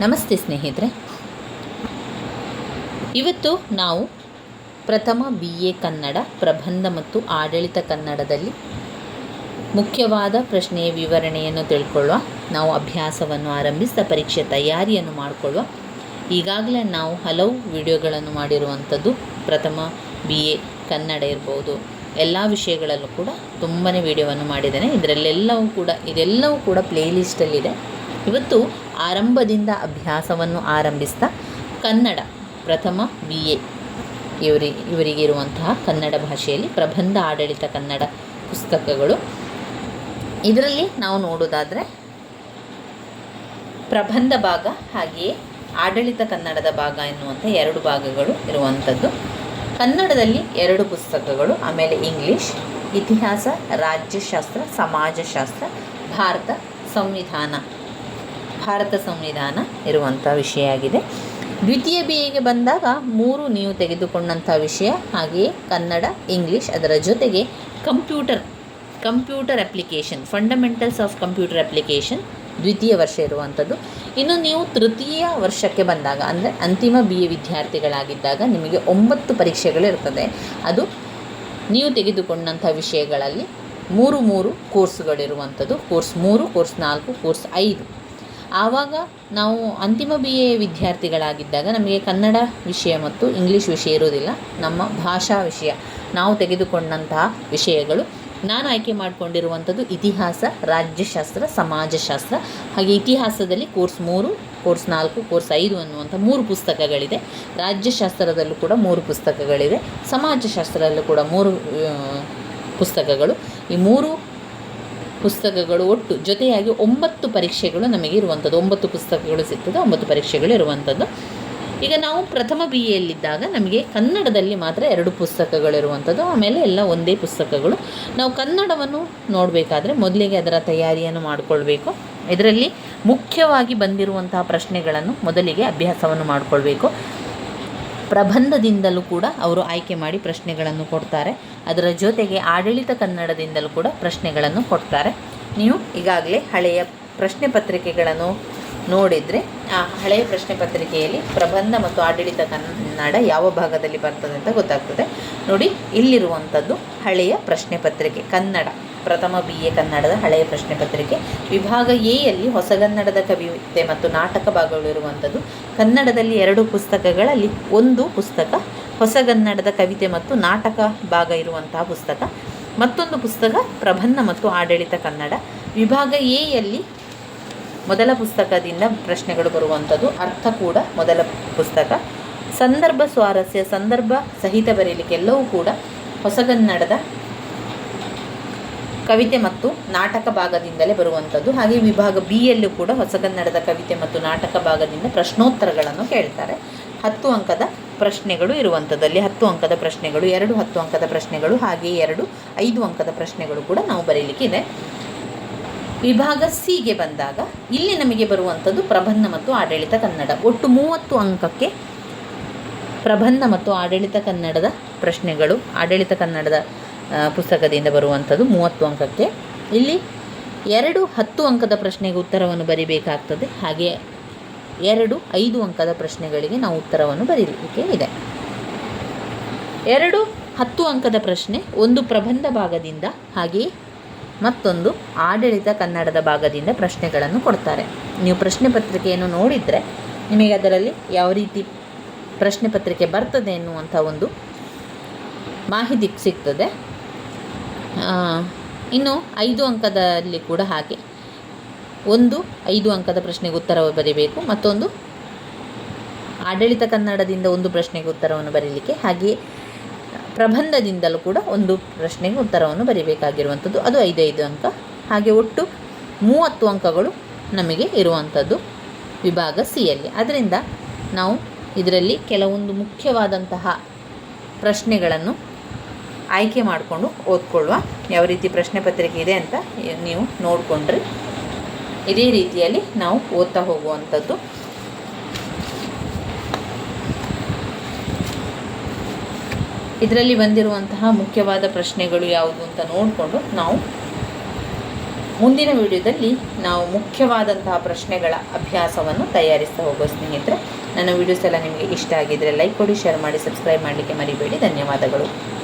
ನಮಸ್ತೆ ಸ್ನೇಹಿತರೆ, ಇವತ್ತು ನಾವು ಪ್ರಥಮ BA ಕನ್ನಡ ಪ್ರಬಂಧ ಮತ್ತು ಆಡಳಿತ ಕನ್ನಡದಲ್ಲಿ ಮುಖ್ಯವಾದ ಪ್ರಶ್ನೆಯ ವಿವರಣೆಯನ್ನು ತಿಳ್ಕೊಳ್ಳುವ. ನಾವು ಅಭ್ಯಾಸವನ್ನು ಆರಂಭಿಸಿದ ಪರೀಕ್ಷೆ ತಯಾರಿಯನ್ನು ಮಾಡಿಕೊಳ್ಳುವ. ಈಗಾಗಲೇ ನಾವು ಹಲವು ವಿಡಿಯೋಗಳನ್ನು ಮಾಡಿರುವಂಥದ್ದು. ಪ್ರಥಮ BA ಕನ್ನಡ ಇರ್ಬೋದು, ಎಲ್ಲ ವಿಷಯಗಳಲ್ಲೂ ಕೂಡ ತುಂಬಾ ವಿಡಿಯೋವನ್ನು ಮಾಡಿದ್ದೇನೆ. ಇದೆಲ್ಲವೂ ಕೂಡ ಪ್ಲೇಲಿಸ್ಟಲ್ಲಿದೆ. ಇವತ್ತು ಆರಂಭದಿಂದ ಅಭ್ಯಾಸವನ್ನು ಆರಂಭಿಸ್ತಾ ಕನ್ನಡ ಪ್ರಥಮ BA ಇವರಿಗಿರುವಂತಹ ಕನ್ನಡ ಭಾಷೆಯಲ್ಲಿ ಪ್ರಬಂಧ ಆಡಳಿತ ಕನ್ನಡ ಪುಸ್ತಕಗಳು. ಇದರಲ್ಲಿ ನಾವು ನೋಡೋದಾದರೆ ಪ್ರಬಂಧ ಭಾಗ ಹಾಗೆಯೇ ಆಡಳಿತ ಕನ್ನಡದ ಭಾಗ ಎನ್ನುವಂಥ ಎರಡು ಭಾಗಗಳು ಇರುವಂಥದ್ದು. ಕನ್ನಡದಲ್ಲಿ 2 ಪುಸ್ತಕಗಳು, ಆಮೇಲೆ ಇಂಗ್ಲೀಷ್, ಇತಿಹಾಸ, ರಾಜ್ಯಶಾಸ್ತ್ರ, ಸಮಾಜಶಾಸ್ತ್ರ, ಭಾರತ ಸಂವಿಧಾನ ಇರುವಂಥ ವಿಷಯ ಆಗಿದೆ. ದ್ವಿತೀಯ BAಗೆ ಬಂದಾಗ 3 ನೀವು ತೆಗೆದುಕೊಂಡಂಥ ವಿಷಯ, ಹಾಗೆಯೇ ಕನ್ನಡ, ಇಂಗ್ಲೀಷ್, ಅದರ ಜೊತೆಗೆ computer application, fundamentals of computer application ದ್ವಿತೀಯ ವರ್ಷ ಇರುವಂಥದ್ದು. ಇನ್ನು ನೀವು ತೃತೀಯ ವರ್ಷಕ್ಕೆ ಬಂದಾಗ, ಅಂದರೆ ಅಂತಿಮ BA ವಿದ್ಯಾರ್ಥಿಗಳಾಗಿದ್ದಾಗ ನಿಮಗೆ 9 ಪರೀಕ್ಷೆಗಳಿರ್ತದೆ. ಅದು ನೀವು ತೆಗೆದುಕೊಂಡಂಥ ವಿಷಯಗಳಲ್ಲಿ 3 ಕೋರ್ಸ್ಗಳಿರುವಂಥದ್ದು. Course 3, course 4, course 5. ಆವಾಗ ನಾವು ಅಂತಿಮ BA ವಿದ್ಯಾರ್ಥಿಗಳಾಗಿದ್ದಾಗ ನಮಗೆ ಕನ್ನಡ ವಿಷಯ ಮತ್ತು ಇಂಗ್ಲೀಷ್ ವಿಷಯ ಇರೋದಿಲ್ಲ. ನಮ್ಮ ಭಾಷಾ ವಿಷಯ ನಾವು ತೆಗೆದುಕೊಂಡಂತಹ ವಿಷಯಗಳು, ನಾನು ಆಯ್ಕೆ ಮಾಡಿಕೊಂಡಿರುವಂಥದ್ದು ಇತಿಹಾಸ, ರಾಜ್ಯಶಾಸ್ತ್ರ, ಸಮಾಜಶಾಸ್ತ್ರ. ಹಾಗೆ ಇತಿಹಾಸದಲ್ಲಿ ಕೋರ್ಸ್ 3, ಕೋರ್ಸ್ 4, ಕೋರ್ಸ್ 5 ಅನ್ನುವಂಥ 3 ಪುಸ್ತಕಗಳಿದೆ. ರಾಜ್ಯಶಾಸ್ತ್ರದಲ್ಲೂ ಕೂಡ 3 ಪುಸ್ತಕಗಳಿದೆ. ಸಮಾಜಶಾಸ್ತ್ರದಲ್ಲೂ ಕೂಡ 3 ಪುಸ್ತಕಗಳು. ಈ 3 ಪುಸ್ತಕಗಳು ಒಟ್ಟು ಜೊತೆಯಾಗಿ 9 ಪರೀಕ್ಷೆಗಳು ನಮಗೆ ಇರುವಂಥದ್ದು. 9 ಪುಸ್ತಕಗಳು ಸಿಗ್ತದೆ, 9 ಪರೀಕ್ಷೆಗಳು ಇರುವಂಥದ್ದು. ಈಗ ನಾವು ಪ್ರಥಮ BAಯಲ್ಲಿದ್ದಾಗ ನಮಗೆ ಕನ್ನಡದಲ್ಲಿ ಮಾತ್ರ 2 ಪುಸ್ತಕಗಳಿರುವಂಥದ್ದು, ಆಮೇಲೆ ಎಲ್ಲ ಒಂದೇ ಪುಸ್ತಕಗಳು. ನಾವು ಕನ್ನಡವನ್ನು ನೋಡಬೇಕಾದ್ರೆ ಮೊದಲಿಗೆ ಅದರ ತಯಾರಿಯನ್ನು ಮಾಡಿಕೊಳ್ಬೇಕು. ಇದರಲ್ಲಿ ಮುಖ್ಯವಾಗಿ ಬಂದಿರುವಂತಹ ಪ್ರಶ್ನೆಗಳನ್ನು ಮೊದಲಿಗೆ ಅಭ್ಯಾಸವನ್ನು ಮಾಡಿಕೊಳ್ಬೇಕು. ಪ್ರಬಂಧದಿಂದಲೂ ಕೂಡ ಅವರು ಆಯ್ಕೆ ಮಾಡಿ ಪ್ರಶ್ನೆಗಳನ್ನು ಕೊಡ್ತಾರೆ. ಅದರ ಜೊತೆಗೆ ಆಡಳಿತ ಕನ್ನಡದಿಂದಲೂ ಕೂಡ ಪ್ರಶ್ನೆಗಳನ್ನು ಕೊಡ್ತಾರೆ. ನೀವು ಈಗಾಗಲೇ ಹಳೆಯ ಪ್ರಶ್ನೆ ಪತ್ರಿಕೆಗಳನ್ನು ನೋಡಿದರೆ ಆ ಹಳೆಯ ಪ್ರಶ್ನೆ ಪತ್ರಿಕೆಯಲ್ಲಿ ಪ್ರಬಂಧ ಮತ್ತು ಆಡಳಿತ ಕನ್ನಡ ಯಾವ ಭಾಗದಲ್ಲಿ ಬರ್ತದೆ ಅಂತ ಗೊತ್ತಾಗ್ತದೆ. ನೋಡಿ, ಇಲ್ಲಿರುವಂಥದ್ದು ಹಳೆಯ ಪ್ರಶ್ನೆ ಪತ್ರಿಕೆ, ಕನ್ನಡ ಪ್ರಥಮ BA ಕನ್ನಡದ ಹಳೆಯ ಪ್ರಶ್ನೆ ಪತ್ರಿಕೆ. ವಿಭಾಗ Aಯಲ್ಲಿ ಹೊಸಗನ್ನಡದ ಕವಿತೆ ಮತ್ತು ನಾಟಕ ಭಾಗಗಳು ಇರುವಂಥದ್ದು. ಕನ್ನಡದಲ್ಲಿ 2 ಪುಸ್ತಕಗಳಲ್ಲಿ ಒಂದು ಪುಸ್ತಕ ಹೊಸಗನ್ನಡದ ಕವಿತೆ ಮತ್ತು ನಾಟಕ ಭಾಗ ಇರುವಂತಹ ಪುಸ್ತಕ, ಮತ್ತೊಂದು ಪುಸ್ತಕ ಪ್ರಬಂಧ ಮತ್ತು ಆಡಳಿತ ಕನ್ನಡ. ವಿಭಾಗ Aಯಲ್ಲಿ ಮೊದಲ ಪುಸ್ತಕದಿಂದ ಪ್ರಶ್ನೆಗಳು ಬರುವಂಥದ್ದು. ಅರ್ಥ ಕೂಡ ಮೊದಲ ಪುಸ್ತಕ. ಸಂದರ್ಭ ಸ್ವಾರಸ್ಯ, ಸಂದರ್ಭ ಸಹಿತ ಬರೀಲಿಕ್ಕೆ ಎಲ್ಲವೂ ಕೂಡ ಹೊಸಗನ್ನಡದ ಕವಿತೆ ಮತ್ತು ನಾಟಕ ಭಾಗದಿಂದಲೇ ಬರುವಂಥದ್ದು. ಹಾಗೆ ವಿಭಾಗ Bಯಲ್ಲೂ ಕೂಡ ಹೊಸಗನ್ನಡದ ಕವಿತೆ ಮತ್ತು ನಾಟಕ ಭಾಗದಿಂದ ಪ್ರಶ್ನೋತ್ತರಗಳನ್ನು ಕೇಳ್ತಾರೆ. 10 ಅಂಕದ ಪ್ರಶ್ನೆಗಳು ಇರುವಂಥದ್ದಲ್ಲಿ 10 ಅಂಕದ ಪ್ರಶ್ನೆಗಳು, 2 10 ಅಂಕದ ಪ್ರಶ್ನೆಗಳು, ಹಾಗೆಯೇ 2 5 ಅಂಕದ ಪ್ರಶ್ನೆಗಳು ಕೂಡ ನಾವು ಬರೀಲಿಕ್ಕಿದೆ. ವಿಭಾಗ Cಗೆ ಬಂದಾಗ ಇಲ್ಲಿ ನಮಗೆ ಬರುವಂಥದ್ದು ಪ್ರಬಂಧ ಮತ್ತು ಆಡಳಿತ ಕನ್ನಡ. ಒಟ್ಟು 30 ಅಂಕಕ್ಕೆ ಪ್ರಬಂಧ ಮತ್ತು ಆಡಳಿತ ಕನ್ನಡದ ಪ್ರಶ್ನೆಗಳು, ಆಡಳಿತ ಕನ್ನಡದ ಪುಸ್ತಕದಿಂದ ಬರುವಂಥದ್ದು 30 ಅಂಕಕ್ಕೆ. ಇಲ್ಲಿ 2 10 ಅಂಕದ ಪ್ರಶ್ನೆಗೆ ಉತ್ತರವನ್ನು ಬರೀಬೇಕಾಗ್ತದೆ. ಹಾಗೆ 2 5 ಅಂಕದ ಪ್ರಶ್ನೆಗಳಿಗೆ ನಾವು ಉತ್ತರವನ್ನು ಬರೀಲಿಕ್ಕೆ ಇದೆ. 2 10 ಅಂಕದ ಪ್ರಶ್ನೆ, ಒಂದು ಪ್ರಬಂಧ ಭಾಗದಿಂದ ಹಾಗೆಯೇ ಮತ್ತೊಂದು ಆಡಳಿತ ಕನ್ನಡದ ಭಾಗದಿಂದ ಪ್ರಶ್ನೆಗಳನ್ನು ಕೊಡ್ತಾರೆ. ನೀವು ಪ್ರಶ್ನೆ ಪತ್ರಿಕೆಯನ್ನು ನೋಡಿದರೆ ನಿಮಗೆ ಅದರಲ್ಲಿ ಯಾವ ರೀತಿ ಪ್ರಶ್ನೆ ಪತ್ರಿಕೆ ಬರ್ತದೆ ಎನ್ನುವಂಥ ಒಂದು ಮಾಹಿತಿ ಸಿಗ್ತದೆ. ಇನ್ನು 5 ಅಂಕದಲ್ಲಿ ಕೂಡ ಹಾಗೆ, ಒಂದು 5 ಅಂಕದ ಪ್ರಶ್ನೆಗೆ ಉತ್ತರ ಬರೀಬೇಕು, ಮತ್ತೊಂದು ಆಡಳಿತ ಕನ್ನಡದಿಂದ ಒಂದು ಪ್ರಶ್ನೆಗೆ ಉತ್ತರವನ್ನು ಬರೀಲಿಕ್ಕೆ, ಹಾಗೆಯೇ ಪ್ರಬಂಧದಿಂದಲೂ ಕೂಡ ಒಂದು ಪ್ರಶ್ನೆಗೆ ಉತ್ತರವನ್ನು ಬರೀಬೇಕಾಗಿರುವಂಥದ್ದು. ಅದು 5 ಅಂಕ. ಹಾಗೆ ಒಟ್ಟು 30 ಅಂಕಗಳು ನಮಗೆ ಇರುವಂಥದ್ದು ವಿಭಾಗ Cಯಲ್ಲಿ. ಅದರಿಂದ ನಾವು ಇದರಲ್ಲಿ ಕೆಲವೊಂದು ಮುಖ್ಯವಾದಂತಹ ಪ್ರಶ್ನೆಗಳನ್ನು ಆಯ್ಕೆ ಮಾಡಿಕೊಂಡು ಓದ್ಕೊಳ್ಳುವ. ಯಾವ ರೀತಿ ಪ್ರಶ್ನೆ ಪತ್ರಿಕೆ ಇದೆ ಅಂತ ನೀವು ನೋಡಿಕೊಂಡ್ರೆ ಇದೇ ರೀತಿಯಲ್ಲಿ ನಾವು ಓದ್ತಾ ಹೋಗುವಂಥದ್ದು. ಇದರಲ್ಲಿ ಬಂದಿರುವಂತಹ ಮುಖ್ಯವಾದ ಪ್ರಶ್ನೆಗಳು ಯಾವುದು ಅಂತ ನೋಡಿಕೊಂಡು ನಾವು ಮುಂದಿನ ವಿಡಿಯೋದಲ್ಲಿ ನಾವು ಮುಖ್ಯವಾದಂತಹ ಪ್ರಶ್ನೆಗಳ ಅಭ್ಯಾಸವನ್ನು ತಯಾರಿಸ್ತಾ ಹೋಗೋ ಸ್ನೇಹಿತರೆ. ನನ್ನ ವಿಡಿಯೋಸ್ ಎಲ್ಲ ನಿಮಗೆ ಇಷ್ಟ ಆಗಿದ್ದರೆ ಲೈಕ್ ಕೊಡಿ, ಶೇರ್ ಮಾಡಿ, ಸಬ್ಸ್ಕ್ರೈಬ್ ಮಾಡಲಿಕ್ಕೆ ಮರಿಬೇಡಿ. ಧನ್ಯವಾದಗಳು.